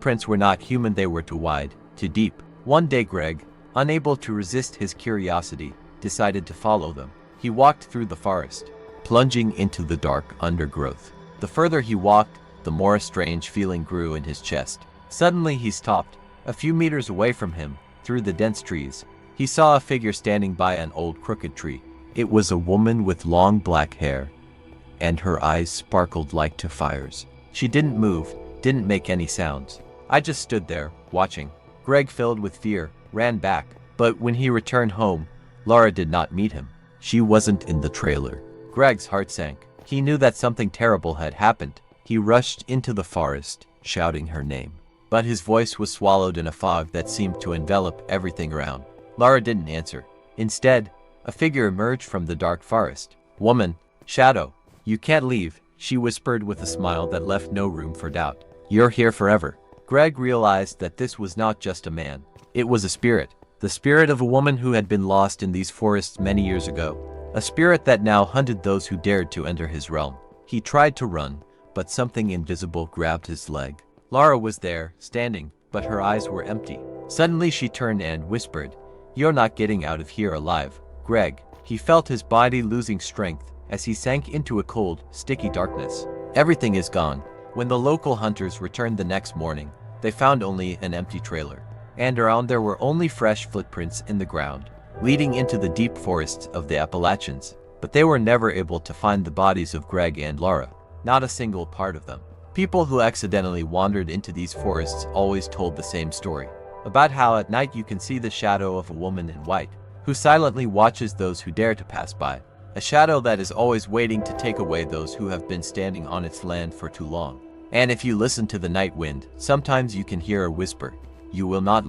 Prints were not human, they were too wide, too deep. One day Greg, unable to resist his curiosity, decided to follow them. He walked through the forest, plunging into the dark undergrowth. The further he walked, the more a strange feeling grew in his chest. Suddenly he stopped. A few meters away from him, through the dense trees, he saw a figure standing by an old crooked tree. It was a woman with long black hair, and her eyes sparkled like two fires. She didn't move, didn't make any sounds. I just stood there, watching. Greg, filled with fear, ran back, but when he returned home, Laura did not meet him. She wasn't in the trailer. Greg's heart sank. He knew that something terrible had happened. He rushed into the forest, shouting her name. But his voice was swallowed in a fog that seemed to envelop everything around. Laura didn't answer. Instead, a figure emerged from the dark forest. "Woman, Shadow, you can't leave," she whispered with a smile that left no room for doubt. "You're here forever." Greg realized that this was not just a man. It was a spirit. The spirit of a woman who had been lost in these forests many years ago. A spirit that now hunted those who dared to enter his realm. He tried to run, but something invisible grabbed his leg. Laura was there, standing, but her eyes were empty. Suddenly she turned and whispered, "You're not getting out of here alive." Greg, he felt his body losing strength as he sank into a cold, sticky darkness. Everything is gone. When the local hunters returned the next morning, they found only an empty trailer. And around there were only fresh footprints in the ground, leading into the deep forests of the Appalachians. But they were never able to find the bodies of Greg and Laura. Not a single part of them. People who accidentally wandered into these forests always told the same story. About how at night you can see the shadow of a woman in white, who silently watches those who dare to pass by. A shadow that is always waiting to take away those who have been standing on its land for too long. And if you listen to the night wind, sometimes you can hear a whisper, "You will not